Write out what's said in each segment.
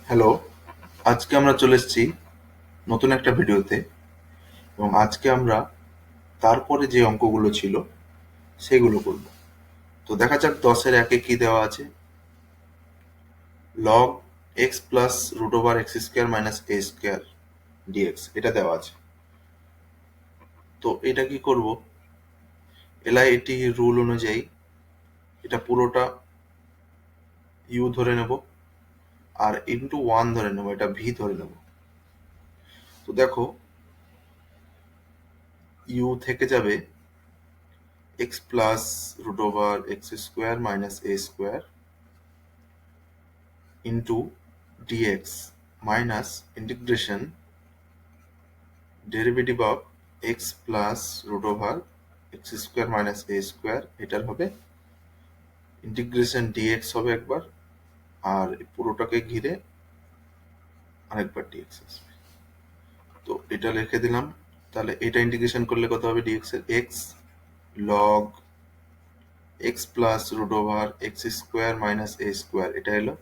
Hello, আজকে আমরা চলে এসেছি নতুন একটা ভিডিওতে এবং আজকে আমরা তারপরে যে অঙ্কগুলো ছিল সেগুলো করব। তো দেখা যাক 10-এর একে কি দেওয়া আছে। Log x plus root over x square minus a square dx এটা দেওয়া আছে। তো এটা কি করব, এলআইএটি রুল অনুযায়ী এটা পুরোটা ইউ ধরে নেব আর ইন্টু ওয়ান ধরে নেব, এটা ভি ধরে নেব। তো দেখো ইউ থেকে যাবে x plus root over x square minus a square into dx minus integration derivative of x plus root over x square minus a square এটার হবে ইন্টিগ্রেশন dx হবে একবার, আর পুরোটাকে ঘিরে আরেকবার dx আসবে। তো এটা লিখে দিলাম। তাহলে এটা ইন্টিগ্রেশন করলে কত হবে, dx এর x log x plus root over x square minus a square এটা এলো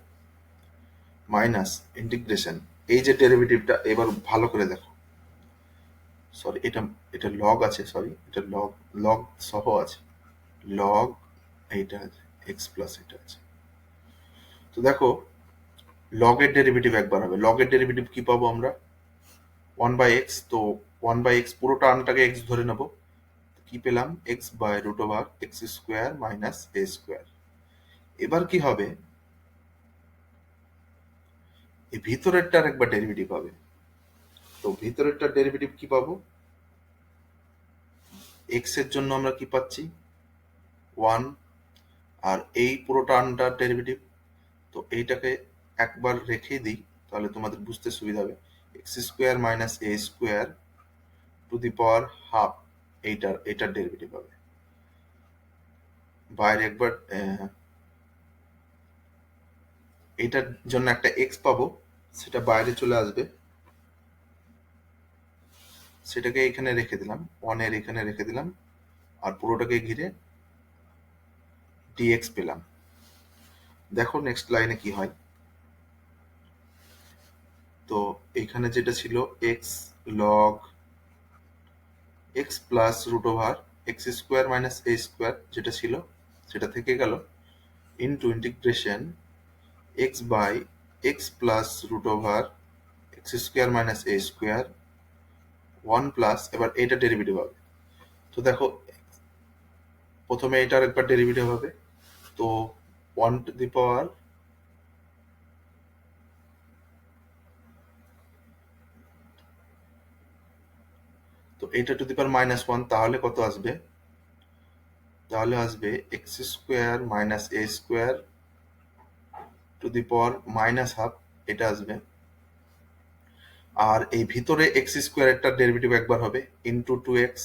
মাইনাস ইন্টিগ্রেশন, এই যে ডেরিভেটিভটা এবার ভালো করে দেখো, সরি এটা এটা লগ আছে, সরি এটা লগ লগ সহ আছে, লগ এইটা আছে এক্স প্লাস এটা আছে। তো দেখো লগের ডেরিভেটিভ একবার হবে, লগের ডেরিভেটিভ কি পাবো আমরা, ওয়ান বাই এক্স। তো ওয়ান বাই এক্স পুরো টার্মটাকে এক্স ধরে নেবো, কি পেলাম x by root over x square minus a square. এবার কি হবে, এই ভিতরেরটার একবার ডেরিভেটিভ হবে। তো ভিতরেরটার ডেরিভেটিভ কি পাবো, এক্স এর জন্য আমরা কি পাচ্ছি ওয়ান, আর এই পুরো টার্মটার ডেরিভেটিভ। তো এইটাকে একবার রেখে দিই, তাহলে তোমাদের বুঝতে সুবিধা হবে। X square minus a square to the power half, এইটার ডেরিভেটিভ হবে। বাইরে একবার এইটার জন্য একটা এক্স পাবো, সেটা বাইরে চলে আসবে, সেটাকে এখানে রেখে দিলাম, ওয়ানের এখানে রেখে দিলাম, আর পুরোটাকে ঘিরে ডিএক্স পেলাম। দেখো নেক্সট লাইনে কি হয়। তো এখানে যেটা ছিল x log x plus root over x square minus a square যেটা ছিল সেটা থেকে গেল into integration x by x plus root over x square minus a square one plus, এবার এটা ডেরিভেটিভ হবে। তো দেখো প্রথমে এটার একবার ডেরিভেটিভ হবে, তো ওয়ান টু দি পাওয়ার তো এটা two the power minus one, তাহলে কত আসবে, তাহলে আসবে x square minus a square to the power minus half, এটা আসবে। আর এই ভিতরে এক্স স্কোয়ারটা ডেরিভেটিভ একবার হবে ইন্টু টু এক্স,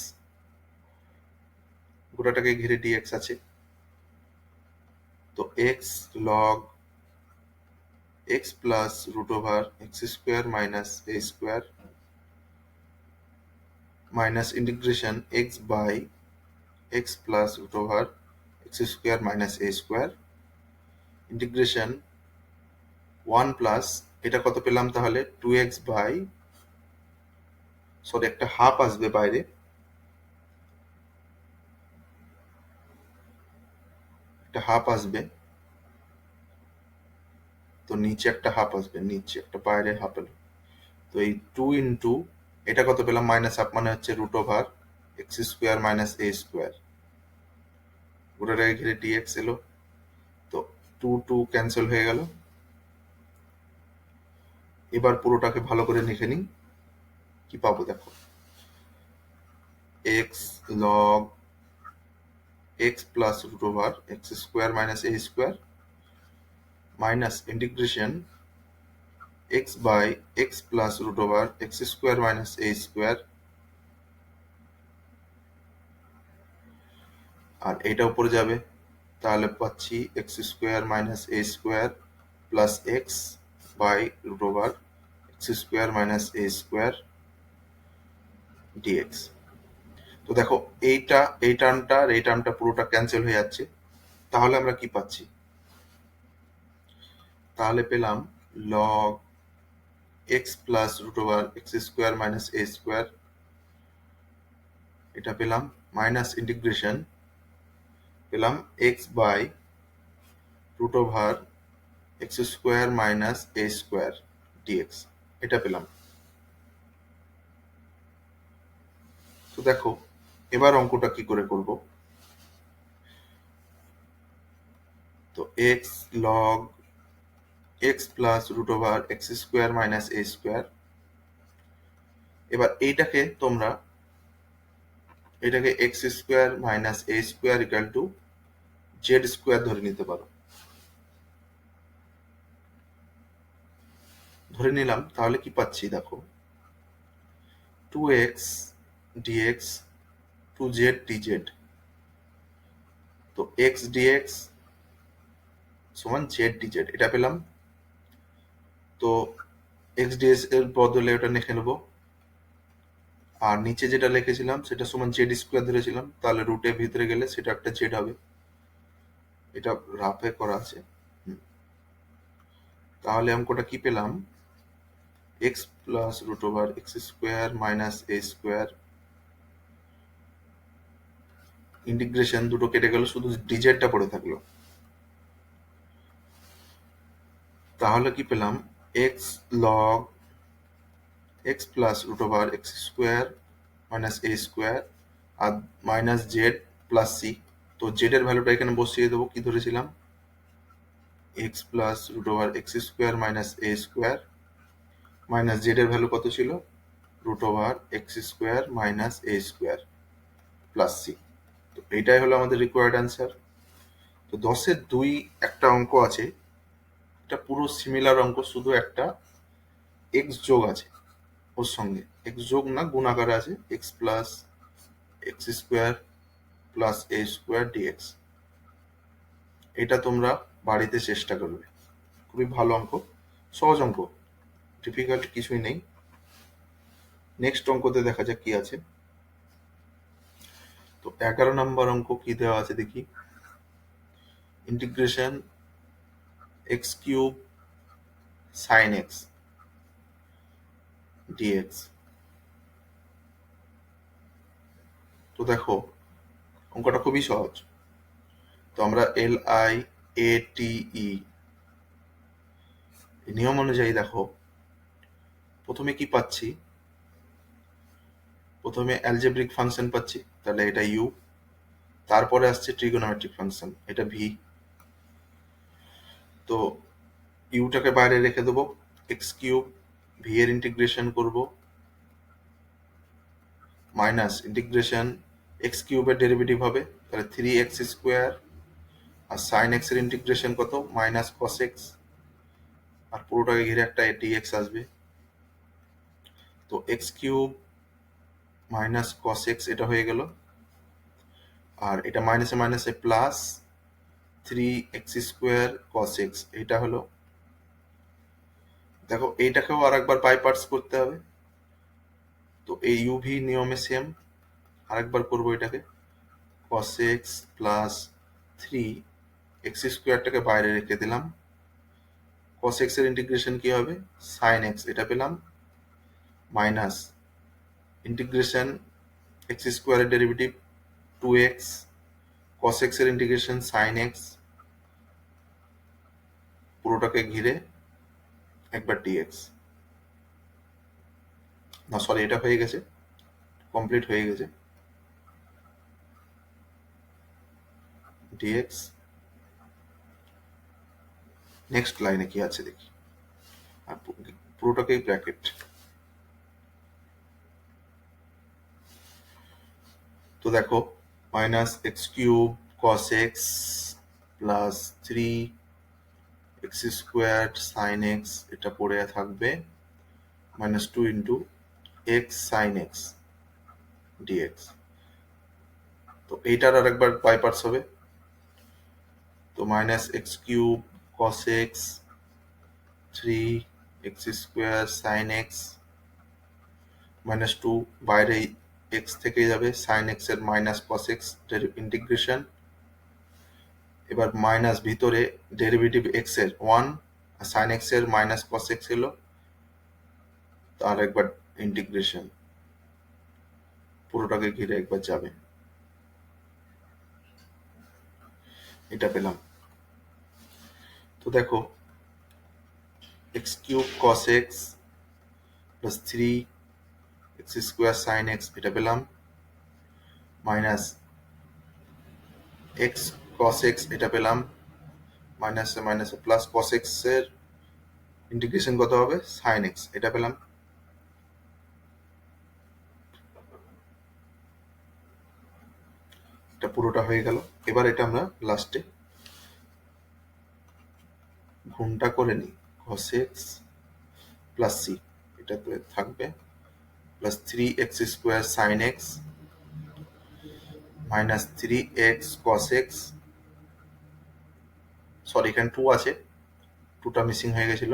গোটাটাকে ঘিরে ডিএক্স আছে। তো x log x plus root over x square minus a square minus integration x by x plus root over x square minus a square integration one plus, এটা কত পেলাম তাহলে two x by, sorry একটা half আসবে বাইরে, একটা half আসবে, তো নিচে একটা হাফ আসবে, নিচে একটা বাইরে হাফ এলো। তো এই টু ইন্টু এটা কত পেলাম মাইনাস হাফ, মানে হচ্ছে root over x square minus a square, ওটাকে ঘিরে ডিএক্স এলো। তো টু টু ক্যান্সেল হয়ে গেল। এবার পুরোটাকে ভালো করে লিখে নিই, কি পাবো দেখো, x log x plus root over x square minus a square minus integration x by x plus root over x square minus a square, আর এটা উপরে যাবে, তাহলে পাচ্ছি x square minus a square plus x by root over x square minus a square dx. তো দেখো এই টার্মটা আর এই টার্মটা পুরোটা ক্যান্সেল হয়ে যাচ্ছে, তাহলে আমরা কি পাচ্ছি, তাহলে পেলাম log x plus root over x square minus a square, এটা পেলাম মাইনাস ইন্টিগ্রেশন পেলাম x by root over x square minus a square dx, এটা পেলাম। তো দেখো এবার অঙ্কটা কি করে করব। তো x log x plus root over x square minus a square, এবার এটাকে x square minus a square equal to z square ধরে নিতে পারো। ধরে নিলাম, তাহলে কি পাচ্ছি দেখো, 2x dx 2z dz, তো x dx সমান z dz, এটা পেলাম। তো x dx এর বদলে ওটা লিখে নেবো, আর নিচে যেটা লিখেছিলাম সেটা সমান জেড স্কোয়ার ধরেছিলাম, তাহলে রুটের ভিতরে গেলে সেটা একটা জেড হবে, এটা রাফে করা আছে। তাহলে অঙ্কটা কি পেলাম, x plus root over x square minus a square integration, দুটো কেটে গেল, শুধু ডিজেটটা পড়ে থাকলো। তাহলে কি পেলাম, x log x plus root over x square minus a square আর মাইনাস জেড প্লাস সি। তো জেড এর ভ্যালুটা এখানে বসিয়ে দেবো, কি ধরেছিলাম, x plus root over x square minus a square, minus z এর ভ্যালু কত ছিল, root over x square minus a square plus c. তো এইটাই হলো আমাদের রিকোয়ার্ড অ্যান্সার। তো 10-এর 2 একটা অঙ্ক আছে, এটা পুরো সিমিলার অঙ্ক, শুধু একটা এক্স যোগ আছে ওর সঙ্গে, এক্স যোগ না গুণ আকারে আছে, x plus x square plus a square dx. এটা তোমরা বাড়িতে চেষ্টা করবে, খুবই ভালো অঙ্ক, সহজ অঙ্ক, ডিফিকাল্ট কিছুই নেই। নেক্সট অঙ্কতে দেখা যাক কি আছে। তো 11 নম্বর অঙ্ক কি দেওয়া আছে দেখি, integration x cube sine x dx. তো দেখো অঙ্কটা খুবই সহজ। তো আমরা LIATE নিয়ম অনুযায়ী দেখো, প্রথমে কি পাচ্ছি, প্রথমে অ্যালজেব্রিক ফাংশন পাচ্ছি, তাহলে এটা ইউ, তারপরে আসছে ট্রিগোনোমেট্রিক ফাংশন, এটা ভি। তো ইউটাকে বাইরে রেখে দেবো, এক্স কিউব, ভি এর ইন্টিগ্রেশন করব, মাইনাস ইন্টিগ্রেশন এক্স কিউবের ডেরিভেটিভ হবে, তাহলে 3x স্কোয়ার, আর সাইন এক্স এর ইন্টিগ্রেশন কত, মাইনাস কস এক্স, আর পুরোটাকে ঘিরে একটা ডিএক্স আসবে। তো x cube minus cos x এটা হয়ে গেল, আর এটা মাইনাসে মাইনাসে plus 3x square cos x, এটা হলো। দেখো এইটাকেও আর একবার বাই পার্টস করতে হবে, তো এই ইউভি নিয়মে সেম, আরেকবার করবো এটাকে, কস এক্স প্লাস 3x স্কোয়ারটাকে বাইরে রেখে দিলাম, কস এক্স এর ইন্টিগ্রেশন কি হবে, সাইন এক্স, এটা পেলাম, মাইনাস ইন্টিগ্রেশন এক্স স্কোয়ারের ডেরিভেটিভ 2x, cos x এর ইন্টিগ্রেশন sin x, পুরোটাকে ঘিরে একবার dx। না সরি, এটা হয়ে গেছে, কমপ্লিট হয়ে গেছে, dx। নেক্সট লাইনে কি আছে দেখি, আর পুরোটাকেই ব্র্যাকেট। তো দেখো minus x cube cos x plus 3x square sine x, এটা পড়ে থাকবে, minus 2 into x sine x dx. তো এইটার আর একবার বাই পার্টস হবে, তো minus x cube cos x 3x square sine x, minus 2 বাইরে এক্স থেকে যাবে, সাইন এক্স এর মাইনাস কস এক্স ইন্টিগ্রেশন, এবার মাইনাস ভিতরে ডেরিভেটিভ এক্স এর 1 আর সাইন এক্স এর মাইনাস কস এক্স এলো, আর একবার ইন্টিগ্রেশন পুরোটাকে ঘিরে একবার যাবে, এটা পেলাম। তো দেখো x cube cos x plus 3 x square sine x এটা পেলাম, মাইনাস এক্স কস এক্স এটা পেলাম, মাইনাসে মাইনাসে প্লাস কস এক্স এর ইন্টিগ্রেশন কত হবে সাইন এক্স এটা পেলাম। এটা পুরোটা হয়ে গেল। এবার এটা আমরা লাস্টে গুণটা করে নিই, cos x প্লাস সি এটা তো থাকবে, plus 3x square sine x minus 3x cos x, sorry এখানে 2 আছে, 2টা মিসিং হয়ে গেছিল,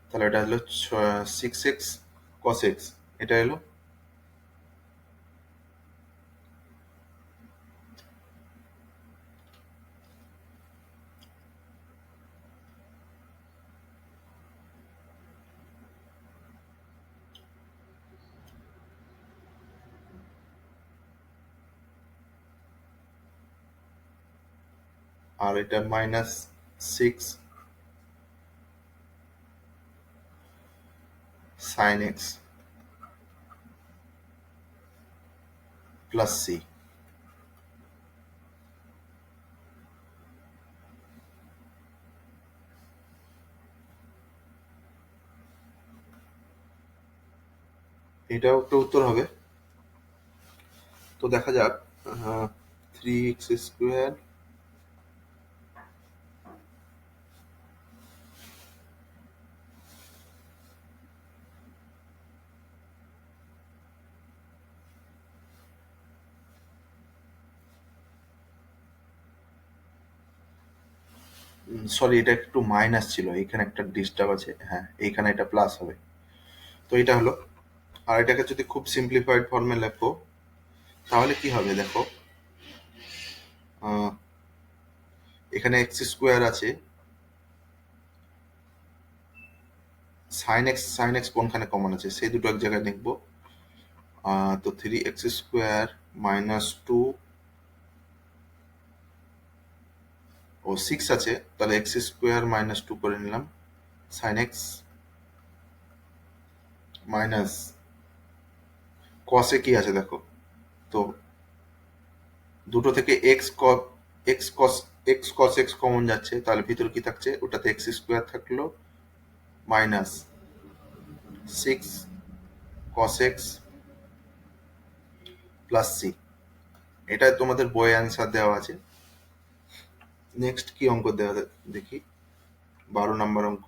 তাহলে এটা হলো 6x cos x এটা হলো, আর এটা minus 6 sine x plus c. এটাও একটা উত্তর হবে। তো দেখা যাক 3x স্কোয়ার সরি এটা একটু মাইনাস ছিল, এখানে একটা ডিস্টার্ব আছে, হ্যাঁ এইখানে এটা প্লাস হবে। তো এটা হলো, আর এটাকে যদি খুব সিম্পলিফাইড ফর্মে লেখো তাহলে কি হবে দেখো, এখানে এক্স স্কোয়ার আছে, সাইন এক্স কোনখানে কমন আছে সেই দুটো এক জায়গায় লিখবো। তো 3x স্কোয়ার মাইনাস 2 ও 6 আছে, তাহলে এক্স স্কোয়ার মাইনাস 2 করে নিলাম, সাইন এক্স মাইনাস কসে কি আছে দেখো, তো দুটো থেকে এক্স কস এক্স কমন যাচ্ছে, তাহলে ভিতরে কি থাকছে, ওটাতে এক্স স্কোয়ার থাকলো মাইনাস 6 কস এক্স প্লাস সি। এটা তোমাদের বইয়ে অ্যান্সার দেওয়া আছে। নেক্সট কি অঙ্ক দেওয়া দেখি, 12 নম্বর অঙ্ক,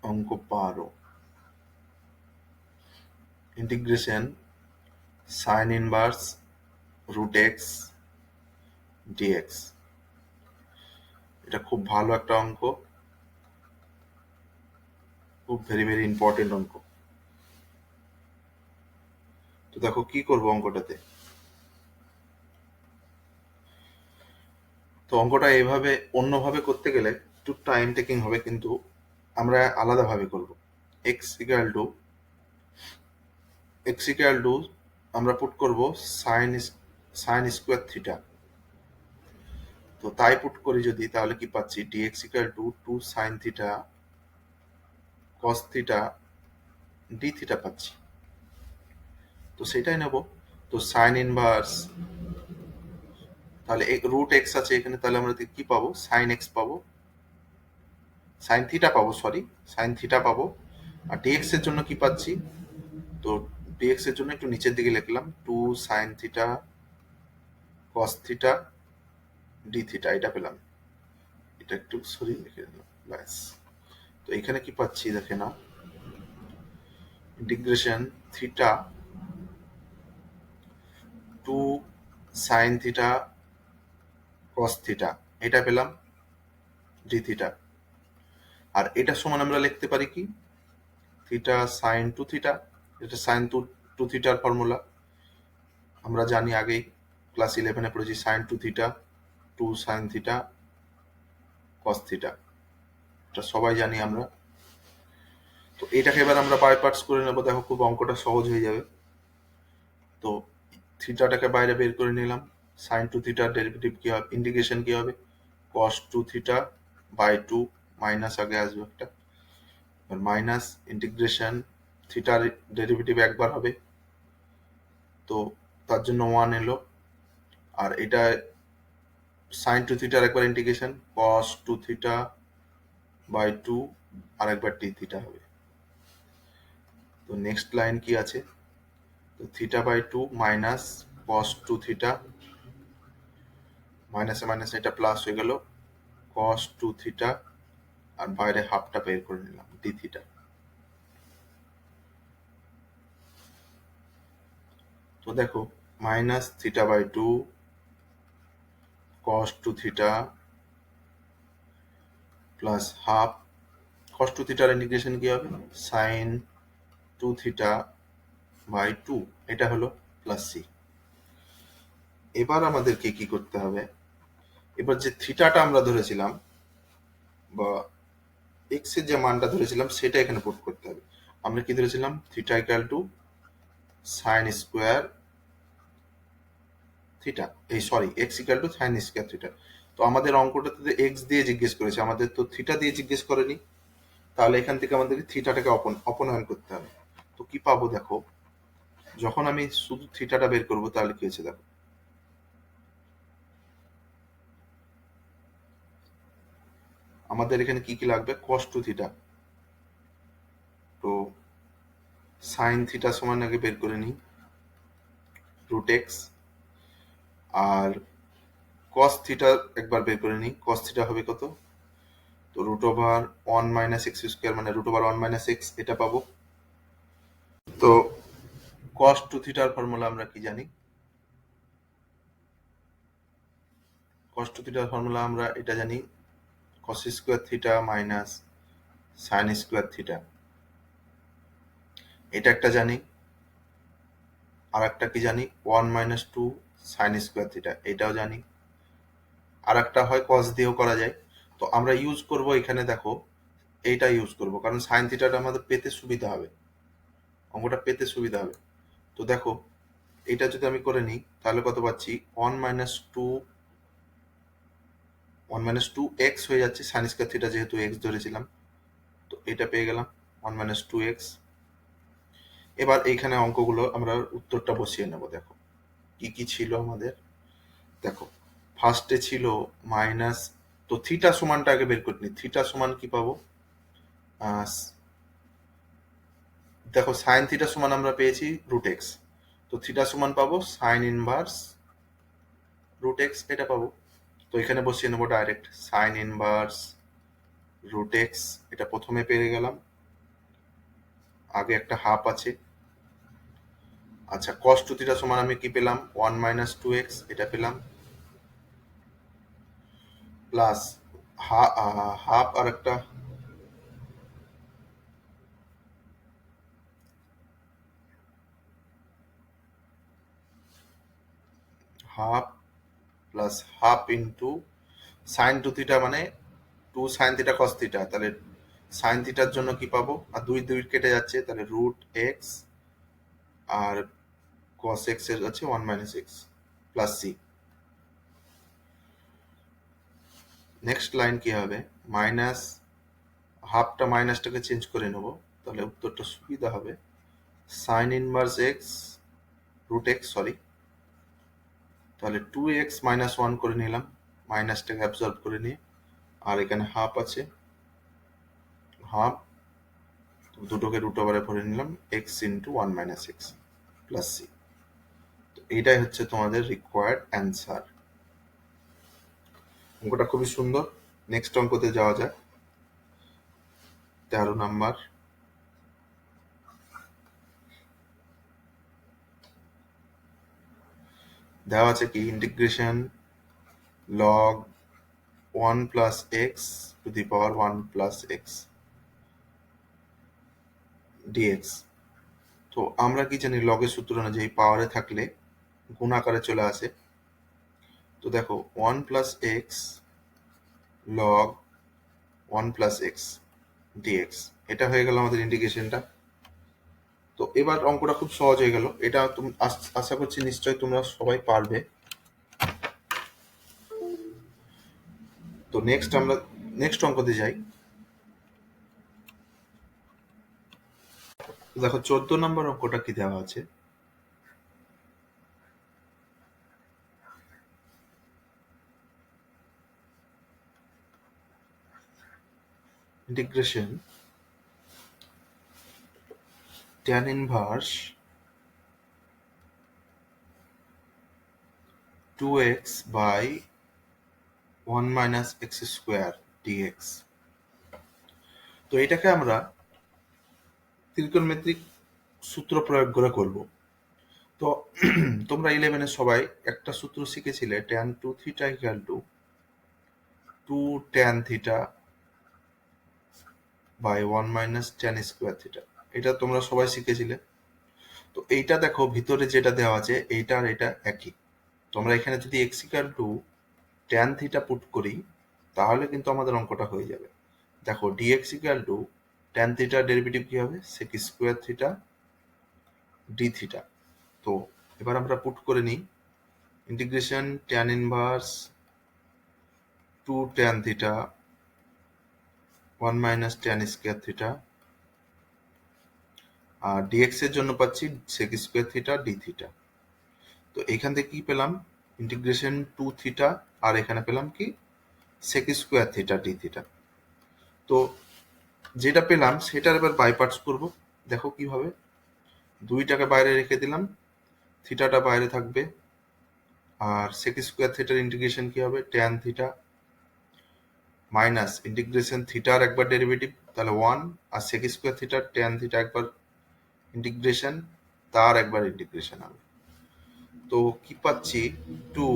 অঙ্ক 12, integration sine inverse root x dx. এটা খুব ভালো একটা অঙ্ক, খুব ভেরি ভেরি ইম্পর্টেন্ট অঙ্ক। তো দেখো কি করবো অঙ্কটাতে, তো অঙ্কটা এইভাবে অন্যভাবে করতে গেলে একটু টাইম টেকিং হবে, কিন্তু আমরা আলাদাভাবে করব। এক্স ইকুয়াল টু আমরা পুট করব সাইন স্কোয়ার থিটা। তো তাই পুট করি যদি, তাহলে কি পাচ্ছি, dx equal to 2 sine theta cos theta d theta পাচ্ছি। তো সেটাই নেব। তো সাইন ইনভার্স, তাহলে রুট এক্স আছে এখানে, তাহলে আমরা কি পাবো, সাইন এক্স পাবো, সাইন থিটা পাবো, সরি সাইন থিটা পাবো। আর ডিএক্স এর জন্য কি পাচ্ছি, তো ডিএক্স এর জন্য একটু নিচের দিকে লিখলাম 2 sine theta cos theta d theta এটা পেলাম, এটা একটু সরিয়ে লিখে দিলাম ব্যাস। তো এখানে কি পাচ্ছি দেখে নাও, integration theta 2 sine theta cos theta এটা পেলাম ডি থিটা। আর এটা সমান আমরা লিখতে পারি কি, থিটা সাইন 2 থিটা, এটা সাইন 2 থিটার ফর্মুলা আমরা জানি, আগেই ক্লাস 11-এ পড়েছি, sine 2 theta 2 sine theta cos theta, এটা সবাই জানি আমরা। তো এটাকে এবার আমরা বাই পার্টস করে নেবো, দেখো খুব অঙ্কটা সহজ হয়ে যাবে। তো থিটাটাকে বাইরে বের করে নিলাম, সাইন টু থিটার ডেরিভেটিভ কি হবে, ইন্টিগ্রেশন কি হবে, cos two theta by two, minus আগে আসবে একটা, মাইনাস ইন্টিগ্রেশন থিটার ডেরিভেটিভ একবার হবে, তো তার জন্য 1 এলো, আর এটা সাইন টু থিটার একবার integration cos two theta by two, আর একবার টি থিটা হবে। তো নেক্সট লাইন কি আছে, তো theta by two minus cos two theta, মাইনাসে মাইনাসে এটা প্লাস হয়ে গেল, কস টু থিটা, আর বাইরে হাফটা বের করে নিলাম ডি থিটা। তো দেখো minus theta by two cos two theta plus half, cos two থিটার ইন্টিগ্রেশন কি হবে, sine two theta by two, এটা হলো প্লাস সি। এবার আমাদেরকে কি করতে হবে, এবার যে থিটাটা আমরা ধরেছিলাম বা এক্স এর যে মানটা ধরেছিলাম সেটা এখানে পুট করতে হবে। আমরা কি ধরেছিলাম, theta equal to sine square theta, এই sorry x equal to sine square theta. তো আমাদের অঙ্কটাতে এক্স দিয়ে জিজ্ঞেস করেছে, আমাদের তো থিটা দিয়ে জিজ্ঞেস করেনি, তাহলে এখান থেকে আমাদেরকে থিটাটাকে অপনয়ন করতে হবে। তো কি পাবো দেখো, যখন আমি শুধু থিটাটা বের করবো তাহলে কি হয়েছে দেখো, আমাদের এখানে কি কি লাগবে, কস টু থিটা, তো সাইন থিটা সমান আগে বের করে নিই রুট এক্স, আর কস থিটা একবার বের করে নিই, কস থিটা হবে কত, তো root over 1 minus x square মানে রুট ওভার 1 মাইনাস এক্স, এটা পাবো। তো কস টু থিটার ফর্মুলা আমরা কি জানি, কস টু থিটার ফর্মুলা আমরা এটা জানি, cos square theta minus sine square theta, এটা একটা জানি, আর একটা কি জানি 1 minus two sine square theta, এটাও জানি, আর একটা হয় কস দিয়েও করা যায়। তো আমরা ইউজ করব এখানে দেখো, এইটা ইউজ করব কারণ সাইন থিটাটা আমাদের পেতে সুবিধা হবে, অঙ্কটা পেতে সুবিধা হবে। তো দেখো এটা যদি আমি করে নিই তাহলে কত পাচ্ছি, 1 minus two, 1 minus two x হয়ে যাচ্ছে, সাইন স্কোয়ার থিটা যেহেতু এক্স ধরেছিলাম, তো এটা পেয়ে গেলাম 1 মাইনাস টু এক্স। এবার এইখানে অঙ্কগুলো আমরা উত্তরটা বসিয়ে নেব, দেখো কি কি ছিল আমাদের, দেখো ফার্স্টে ছিল মাইনাস, তো থিটা সমানটা আগে বের করে নিই, থিটা সমান কি পাবো, দেখো সাইন থিটা সমান আমরা পেয়েছি রুট এক্স, তো থিটা সমান পাবো সাইন ইনভার্স রুট এক্স, এটা পাবো। তো এখানে বসিয়ে নেবো direct sine inverse root x, এটা প্রথমে পেয়ে গেলাম, আগে একটা হাফ আছে। আচ্ছা কস টু থিটা সমান আমি কি পেলাম, 1 মাইনাস টু এক্স, এটা পেলাম, প্লাস হাফ আর একটা half plus half into sine two theta মানে two sine theta cos theta, তাহলে সাইন থিটার জন্য কি পাবো, আর দুই দুই কেটে যাচ্ছে, তাহলে রুট এক্স, আর কস এক্স এর আছে 1 minus x plus c. Next line কি হবে, মাইনাস হাফটা মাইনাসটাকে চেঞ্জ করে নেব, তাহলে উত্তরটা সুবিধা হবে, sine inverse x root x sorry, তাহলে টু এক্স মাইনাস ওয়ান করে নিলাম, মাইনাসটাকে অ্যাবজর্ব করে নিয়ে, আর এখানে হাফ আছে, হাফ দুটোকে রুট ওভারে ভরে নিলাম, x into 1 minus x plus c. তো এইটাই হচ্ছে তোমাদের রিকোয়ার্ড অ্যান্সার। অঙ্কটা খুবই সুন্দর। নেক্সট অঙ্কতে যাওয়া যাক, 13 নাম্বার। দেওয়া আছে কি, integration log 1 plus x to the power 1 plus x dx. তো আমরা কি জানি, লগের সূত্র অনুযায়ী পাওয়ারে থাকলে গুণ আকারে চলে আসে। তো দেখো 1 plus x log 1 plus x, dx. এটা হয়ে গেল আমাদের ইন্টিগ্রেশনটা। তো এবার অঙ্কটা খুব সহজ হয়ে গেল। এটা আশা করছি নিশ্চয়ই তোমরা সবাই পারবে। তো আমরা নেক্সট অঙ্কতে যাই। দেখো 14 নম্বর অঙ্কটা কি দেওয়া আছে। Integration tan inverse 2x by 1 minus x square dx. তো এটাকে আমরা ত্রিকোণমিতিক সূত্র প্রয়োগ করে করব। তো তোমরা 11-এ সবাই একটা সূত্র শিখেছিলে, tan 2 theta equal to 2 tan theta by 1 minus tan square theta. এটা তোমরা সবাই শিখেছিলে। তো এইটা দেখো ভিতরে যেটা দেওয়া আছে এইটা আর এটা একই। তোমরা এখানে যদি x equal to tan theta put করি তাহলে কিন্তু আমাদের অঙ্কটা হয়ে যাবে। দেখো dx ইকুয়াল টু tan থিটার ডেরিভেটিভ কি হবে, sec square theta d theta. তো এবার আমরা পুট করে নিই integration tan inverse 2 tan theta 1 minus tan square theta, আর dx এর জন্য পাচ্ছি sec square theta d theta. তো এখান থেকে কি পেলাম, ইন্টিগ্রেশন 2 থিটা, আর এখানে পেলাম কি sec square theta d theta. তো যেটা পেলাম সেটার এবার বাই পার্টস করবো। দেখো কিভাবে, 2টাকে বাইরে রেখে দিলাম, থিটাটা বাইরে থাকবে, আর sec স্কোয়ার থিটার ইন্টিগ্রেশন কি হবে, tan থিটা মাইনাস ইন্টিগ্রেশন থিটার একবার ডেরিভেটিভ তাহলে 1, আর sec স্কোয়ার থিটার tan থিটা একবার ইন্টিগ্রেশন, তার একবার ইন্টিগ্রেশন হবে। তো কি পাচ্ছি, 2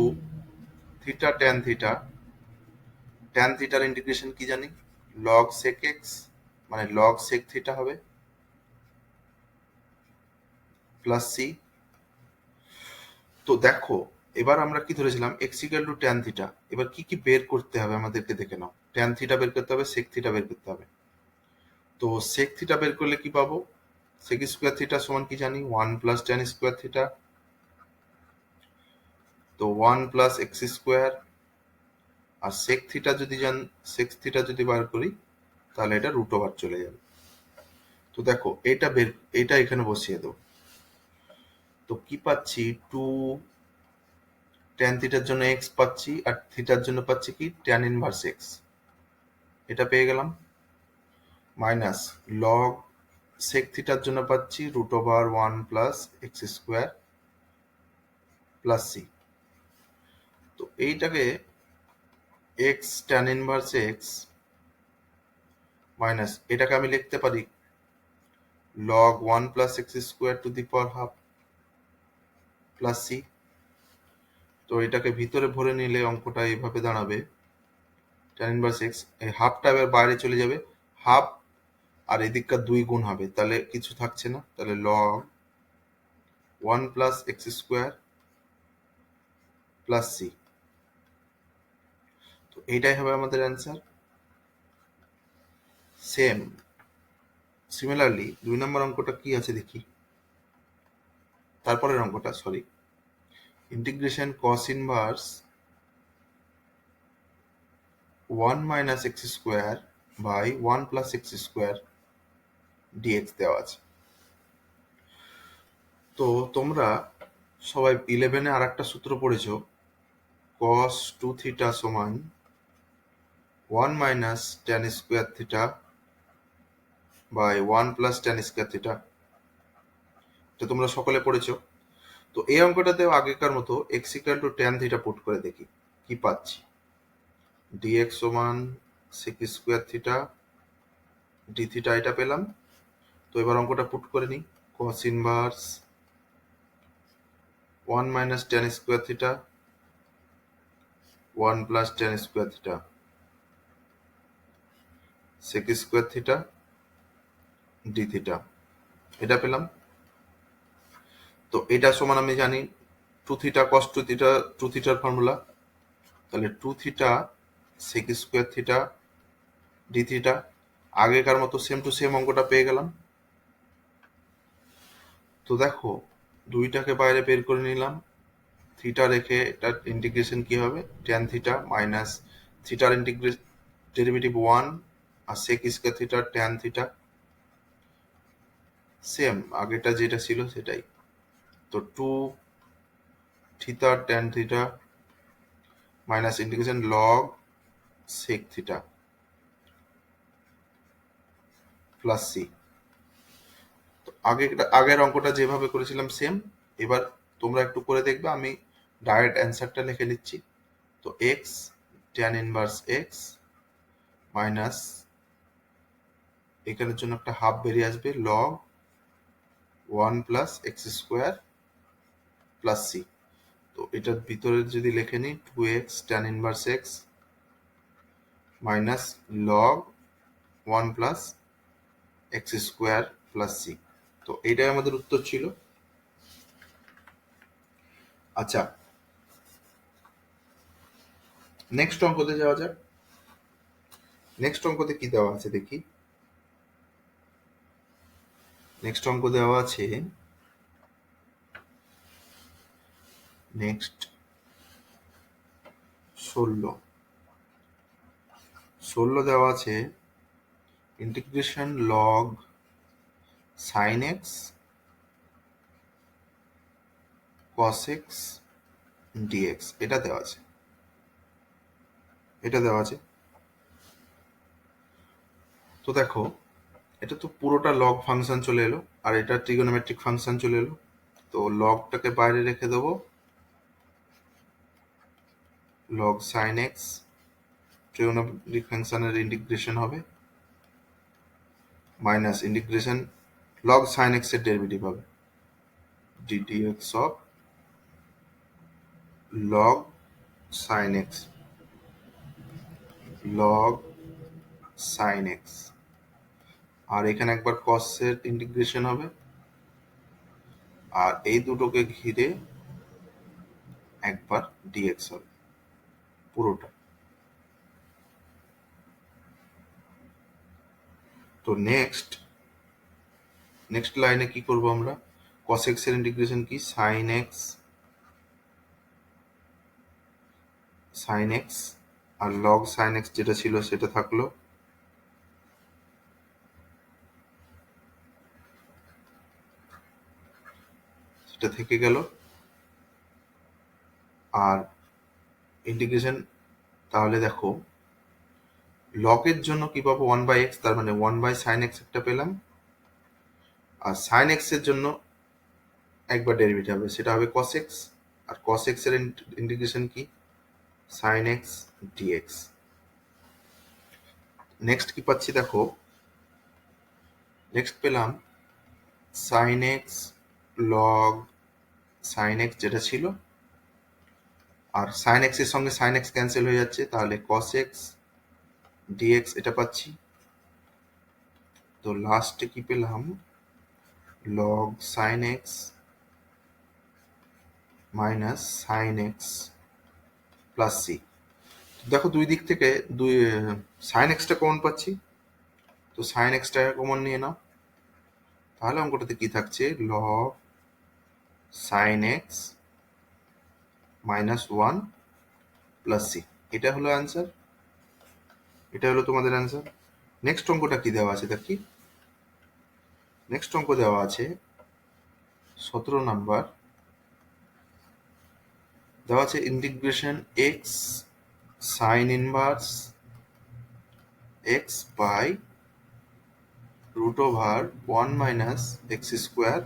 থিটা tan থিটা, tan থিটার ইন্টিগ্রেশন কি জানি, log sec x মানে log sec থিটা হবে প্লাস সি। তো দেখো এবার আমরা কি ধরেছিলাম, x equal to tan theta. এবার কি কি বের করতে হবে আমাদেরকে দেখে নাও। tan থিটা বের করতে হবে, sec থিটা বের করতে হবে। তো sec থিটা বের করলে কি পাবো, sec স্কোয়ার থিটা সমান কি জানি 1 প্লাস tan স্কোয়ার থিটা। তো 1 প্লাস এক্স স্কোয়ার, আর sec থিটা যদি বার করি তাহলে এটা রুট ওভার চলে যাবে। তো দেখো এটা এখানে বসিয়ে দেবো। তো কি পাচ্ছি, 2 tan থিটার জন্য x পাচ্ছি, আর থিটার জন্য পাচ্ছি কি tan ইনভার্স x, এটা পেয়ে গেলাম, মাইনাস লগ sec থিটার জন্য পাচ্ছি root over 1 plus x square plus c. তো এইটাকে x tan inverse x minus এটাকে আমি লিখতে পারি log 1 plus x square to the power half plus c. তো এটাকে ভিতরে ভরে নিলে অঙ্কটা এইভাবে দাঁড়াবে, tan ইনভার্স x, এই হাফটা এবার বাইরে চলে যাবে, হাফ আর এদিককার 2 গুণ হবে, তাহলে কিছু থাকছে না, তাহলে log 1 plus x square plus c. তো এইটাই হবে আমাদের অ্যান্সার। সিমিলারলি 2 নম্বর অঙ্কটা কি আছে দেখি, তারপরের অঙ্কটা sorry, integration cos inverse 1 minus x square by 1 plus x square dx দেওয়া আছে। তো তোমরা সবাই 11-এ আর একটা সূত্র পড়েছো, cos 2 থিটা সমান 1 minus tan square theta by 1 plus tan square theta, এটা তোমরা সকলে পড়েছো। তো এই অঙ্কটাতেও আগেকার মতো x equal to tan theta put করে দেখি কি পাচ্ছি, dx সমান sec square theta d theta, এটা পেলাম। তো এবার অঙ্কটা পুট করে নিই, cos inverse 1 minus tan square theta 1 plus tan square theta sec square theta d theta, এটা পেলাম। তো এটা সমান আমি জানি 2 থিটা cos 2 থিটা 2 থিটার ফর্মুলা, তাহলে 2 theta sec square theta d theta আগেকার মতো সেম টু সেম অঙ্কটা পেয়ে গেলাম। তো দেখো দুইটাকে বাইরে বের করে নিলাম, থিটা রেখে এটার ইন্টিগ্রেশন কি হবে, ট্যান থিটা মাইনাস থিটার ডেরিভেটিভ 1 আর sec square theta tan theta, same আগেটা যেটা ছিল সেটাই। তো 2 theta tan theta minus integration log sec theta plus c. তো আগের অঙ্কটা যেভাবে করেছিলাম সেম, এবার তোমরা একটু করে দেখবে, আমি ডাইরেক্ট অ্যান্সারটা লিখে নিচ্ছি। তো x tan inverse x minus, এখানের জন্য একটা হাফ বেরিয়ে আসবে, log 1 plus x square plus c. তো এটার ভিতরে যদি লিখে নিই 2x tan inverse x minus log 1 plus x square plus c. তো এইটাই আমাদের উত্তর ছিল। আচ্ছা, নেক্সট অঙ্কতে যাওয়া যাক। নেক্সট অঙ্কতে কি দেওয়া আছে দেখি। নেক্সট অঙ্ক দেওয়া আছে, নেক্সট 16 দেওয়া আছে, integration log sine x cos x dx, এটা দেওয়া আছে। তো দেখো এটা তো পুরোটা লগ ফাংশন চলে এলো, আর এটা ট্রিগোনোমেট্রিক ফাংশন চলে এলো। তো লগটাকে বাইরে রেখে দেবো, লগ সাইন এক্স ট্রিগোনোমেট্রিক ফাংশনের ইন্টিগ্রেশন হবে minus integration log sine x এর ডেরিভেটিভ হবে d dx of log sine x, log sine x, আর এখানে একবার কস এর ইন্টিগ্রেশন হবে, আর এই দুটোকে ঘিরে একবার ডিএক্স হবে পুরোটা। তো নেক্সট লাইনে কি করব আমরা, cos x এর ইন্টিগ্রেশন কি, sin x আর log sin x যেটা ছিল সেটা থাকলো, সেটা থেকে গেল। আর ইন্টিগ্রেশন, তাহলে দেখো লগের জন্য কি পাবো 1/x, তার মানে 1/sin x একটা পেলাম, আর sin x এর জন্য একবার ডেরিভেটিভ হবে, সেটা হবে cos x, আর cos x এর ইন্টিগ্রেশন কি, sin x dx। নেক্সট কি পাচ্ছি দেখো, নেক্সট পেলাম sin x log sin x যেটা ছিল, আর sin x এর সঙ্গে sin x ক্যান্সেল হয়ে যাচ্ছে, তাহলে cos x dx এটা পাচ্ছি। তো লাস্টে কি পেলাম, log sin x minus sin x plus c। দেখো দুই দিক থেকে sin x টা কমন পাচ্ছি, তো sin x টা কমন নিয়ে নাও, তাহলে অঙ্কটাতে কি থাকছে, log sin x minus 1 plus c। এটা হলো অ্যান্সার, এটা হলো তোমাদের অ্যান্সার। নেক্সট অঙ্কটা কি দেওয়া আছে দেখি। নেক্সট অঙ্ক দেওয়া আছে 17 নাম্বার, দেওয়া আছে integration x sine inverse x by root over 1 minus x square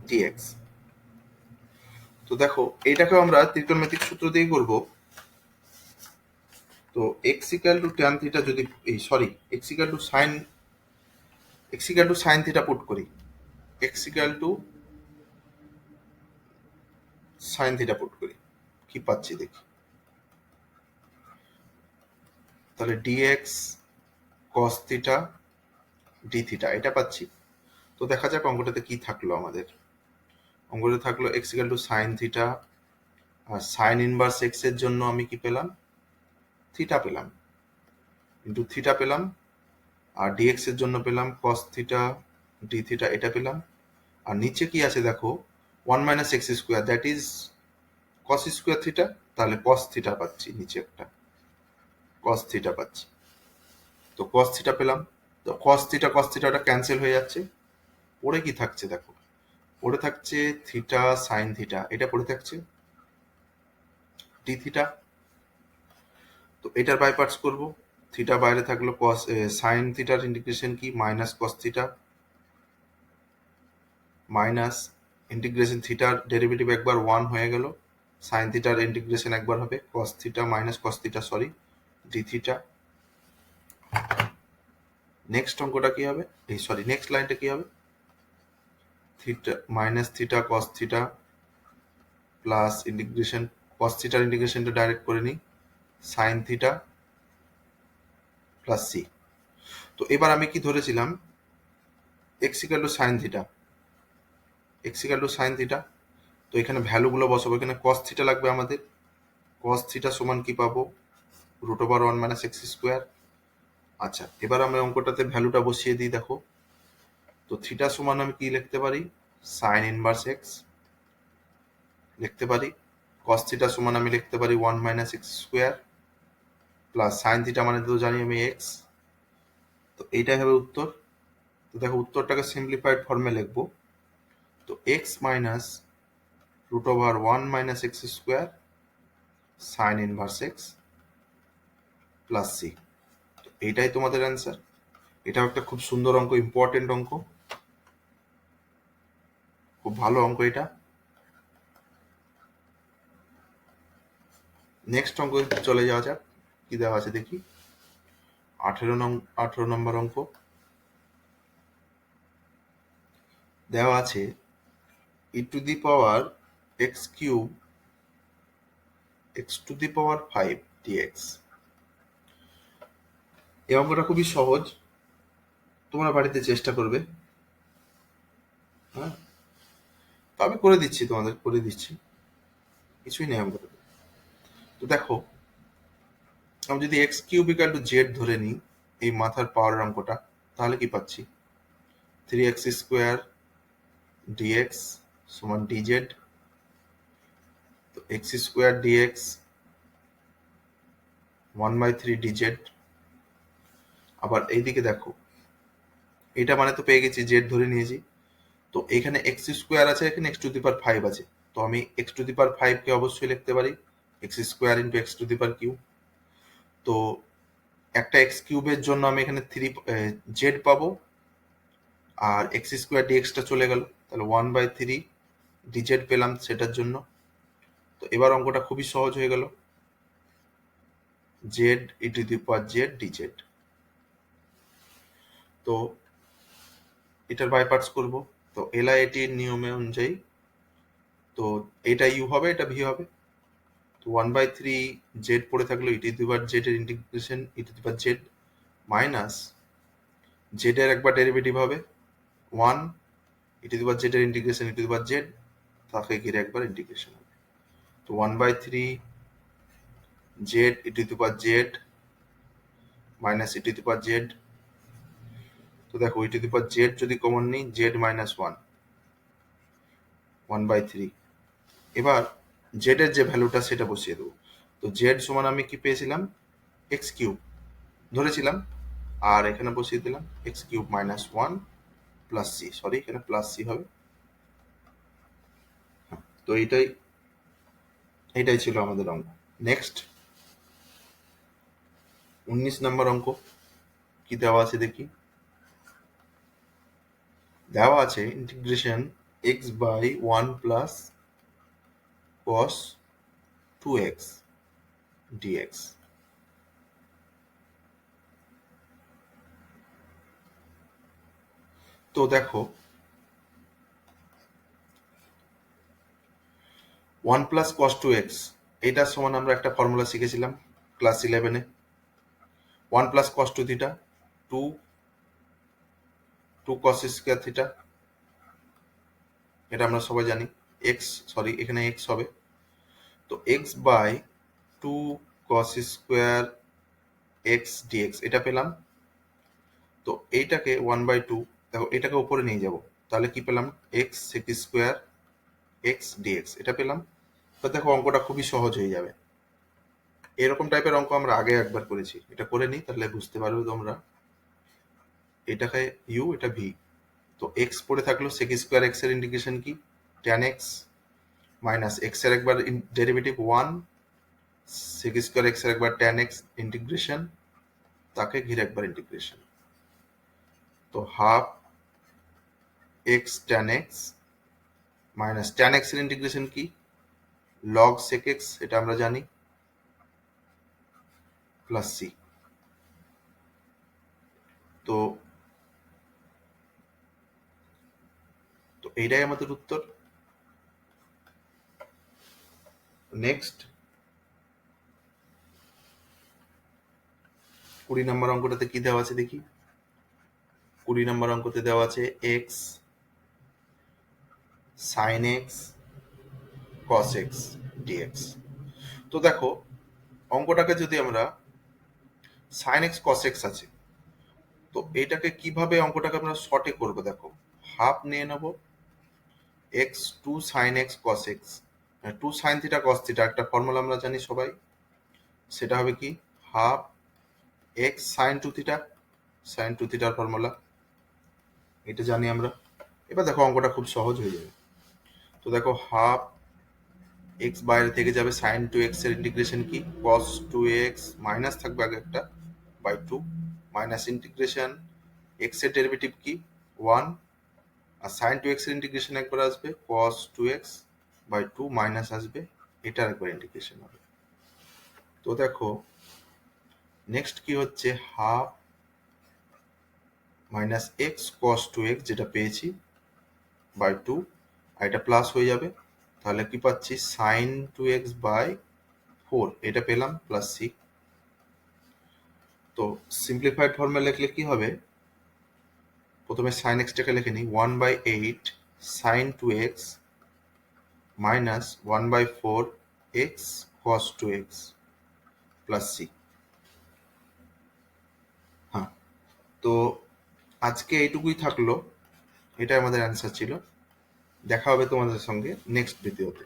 dx. তো দেখো এইটাকে আমরা ত্রিকোণমিতিক সূত্র দিয়ে করব। তো x equal to tan theta, যদি x equal to sine theta put করি, x equal to sine theta put করি, কি পাচ্ছি দেখি। তাহলে dx cos theta d theta এটা পাচ্ছি। তো দেখা যাক অঙ্কটাতে কি থাকলো আমাদের। অঙ্কটা থাকলো x equal to sine theta, আর সাইন ইনভার্স এক্স এর জন্য আমি কি পেলাম, থিটা পেলাম। ইন্টু থিটা পেলাম, আর ডিএক্স এর জন্য পেলাম কস থিটা ডি থিটা, এটা পেলাম। আর নিচে কি আছে দেখো, 1 minus x square, that is cos square theta, তাহলে কস থিটা পাচ্ছি, নিচে একটা কস থিটা পাচ্ছি। তো কস থিটা পেলাম। তো কস থিটা ওটা ক্যান্সেল হয়ে যাচ্ছে। পড়ে কি থাকছে দেখো, পড়ে থাকছে থিটা সাইন থিটা, এটা পড়ে থাকছে ডি থিটা। তো এটার বাই পার্টস করবো। থিটা বাইরে থাকলো, কস সাইন থিটার ইন্টিগ্রেশন কি, minus cos theta minus integration থিটার ডেরিভেটিভ একবার 1 হয়ে গেল, সাইন থিটার ইন্টিগ্রেশন একবার হবে cos theta minus cos theta sorry D theta. Next অঙ্কটা কি হবে, এই সরি নেক্সট লাইনটা কি হবে, theta minus theta cos theta plus integration কস থিটার ইন্টিগ্রেশনটা ডাইরেক্ট করে নিই, সাইন থিটা প্লাস সি। তো এবার আমি কি ধরেছিলাম, x equal to sine theta, x equal to sine theta. তো এখানে ভ্যালুগুলো বসাবো, এখানে কস থিটা লাগবে আমাদের, কস থিটা সমান কি পাবো, √1 মাইনাস এক্স স্কোয়ার। আচ্ছা, এবার আমরা অঙ্কটাতে ভ্যালুটা বসিয়ে দিই, দেখো। তো থিটা সমান আমি কি লিখতে পারি, সাইন ইনভার্স এক্স লিখতে পারি, কস থিটা সমান আমি লিখতে পারি 1 minus x square plus sine theta মানে তো জানি আমি এক্স। তো এইটাই হবে উত্তর। তো দেখো উত্তরটাকে সিম্পলিফাইড ফর্মে লিখবো। তো x minus √1 minus x square sine inverse x plus c. তো এইটাই তোমাদের অ্যান্সার। এটাও একটা খুব সুন্দর অঙ্ক, ইম্পর্টেন্ট অঙ্ক, খুব ভালো অঙ্ক এটা। নেক্সট অঙ্ক চলে যাওয়া যাক, কি দেওয়া আছে দেখি। 18 নম্বর অঙ্ক দেওয়া আছে, e to the power x cube x to the power 5 dx. এই অঙ্কটা খুবই সহজ, তোমরা বাড়িতে চেষ্টা করবে। হ্যাঁ, তো আমি করে দিচ্ছি, তোমাদের করে দিচ্ছি, কিছুই নেই অঙ্কটা। তো দেখো, আমি যদি x cube equal to Z ধরে নিই এই মাথার পাওয়ার অঙ্কটা, তাহলে কি পাচ্ছি, 3x স্কোয়ার ডিএক্স সমান ডিজেড। তো এক্স স্কোয়ার ডিএক্স 1/3 ডিজেড। আবার এইদিকে দেখো, এটা মানে তো পেয়ে গেছি, জেড ধরে নিয়েছি। তো এখানে এক্স স্কোয়ার আছে, এখানে এক্স টু দি পাওয়ার 5 আছে। তো আমি এক্স টু দি পাওয়ার 5 কে অবশ্যই লিখতে পারি x square into x to the power cube. তো একটা এক্স কিউবের জন্য আমি এখানে 3 জেড পাবো, আর এক্স স্কোয়ার ডিএক্সটা চলে গেল, তাহলে 1/3 ডিজেড পেলাম সেটার জন্য। তো এবার অঙ্কটা খুবই সহজ হয়ে গেল, Z E two the power Z DZ. তো এটার বাই পার্টস করবো। তো এলআইএটির নিয়মে অনুযায়ী, তো এটা ইউ হবে, এটা ভি হবে। তো 1/3 জেড পড়ে থাকলো, ই টু দি পাওয়ার জেড এর integration E two the power Z minus z এর একবার ডেরিভেটিভ হবে 1, ই টু দি পাওয়ার জেড এর integration E two the power Z, তাকে ঘিরে একবার ইন্টিগ্রেশন হবে। তো 1/3 Z E two the power Z minus E two the power Z. তো দেখো ই টু দি পাওয়ার জেড যদি কমন নিই, জেড মাইনাস 1/3। এবার জেড এর যে ভ্যালুটা সেটা বসিয়ে দেবো। তো জেড সমান আমি কি পেয়েছিলাম, এক্স কিউব ধরেছিলাম, আর এখানে বসিয়ে দিলাম x cube minus 1 plus c, sorry এখানে প্লাস সি হবে। তো এইটাই ছিল আমাদের অঙ্ক। নেক্সট 19 নম্বর অঙ্ক কি দেওয়া আছে দেখি। দেওয়া আছে integration x by 1 plus cos 2x dx। তো দেখো 1 প্লাস কস 2x, এটার সমান আমরা একটা ফর্মুলা শিখেছিলাম ক্লাস 11-এ, 1 plus cos 2 theta 2 cos square theta, এটা আমরা সবাই জানি। এক্স সরি এখানে এক্স হবে। তো x by 2 cos square x dx এটা পেলাম। তো এইটাকে 1/2, দেখো এটাকে উপরে নিয়ে যাব, তাহলে কি পেলাম, x sec square x dx এটা পেলাম। তো দেখো অঙ্কটা খুবই সহজ হয়ে যাবে। এরকম টাইপের অঙ্ক আমরা আগে একবার করেছি, এটা করে নিই তাহলে বুঝতে পারবে তোমরা। এটাকে ইউ, এটা ভি। তো এক্স পড়ে থাকলো, সেক স্কোয়ার এক্স এর ইন্টিগ্রেশন কি, ট্যান এক্স মাইনাস এক্স এর একবার ডেরিভেটিভ 1, সেক স্কোয়ার এক্স এর একবার ট্যান এক্স ইন্টিগ্রেশন, তাকে ঘিরে একবার ইন্টিগ্রেশন। তো half x tan x minus tan x এর ইন্টিগ্রেশন কি, লগ সেক এক্স, এটা আমরা জানি, প্লাস সি। তো তো এইটাই আমাদের উত্তর। নেক্সট 20 নম্বর অঙ্কটাতে কি দেওয়া আছে দেখি। 20 নম্বর অঙ্কতে দেওয়া আছে x sine x cos x dx. তো দেখো অঙ্কটাকে যদি আমরা সাইন এক্স কস এক্স আছে, তো এটাকে কিভাবে অঙ্কটাকে আমরা শর্টে করবো, দেখো হাফ নিয়ে নেব x two sine x cos x, two sine theta cos theta একটা ফর্মুলা আমরা জানি সবাই, সেটা হবে কি half x sine two theta, sine two থিটার ফর্মুলা এটা জানি আমরা। এবার দেখো অঙ্কটা খুব সহজ হয়ে যাবে। তো দেখো হাফ এক্স বাইরে থেকে যাবে, সাইন টু এক্স এর ইন্টিগ্রেশন কি, কস টু এক্স মাইনাস থাকবে আগে একটা by two, minus integration x এর ডেরিভেটিভ কি 1, আর সাইন টু এক্স এর ইন্টিগ্রেশন একবার আসবে cos two x by two, minus আসবে এটার একবার ইন্টিগ্রেশন হবে। তো দেখো নেক্সট কি হচ্ছে, half minus x cos two x যেটা পেয়েছি বাই টু, আর এটা প্লাস হয়ে যাবে, তাহলে কি পাচ্ছি সাইন টু এক্স বাই 4 এটা পেলাম প্লাস সি। তো সিম্পলিফাইড ফর্মে লিখলে কি হবে, প্রথমে সাইন এক্সটাকে লিখে নিই 1/8 sine two x minus 1/4 x cos two x plus c. হ্যাঁ, তো আজকে এইটুকুই থাকলো, এটাই আমাদের অ্যান্সার ছিল। দেখা হবে তোমাদের সঙ্গে নেক্সট ভিডিওতে।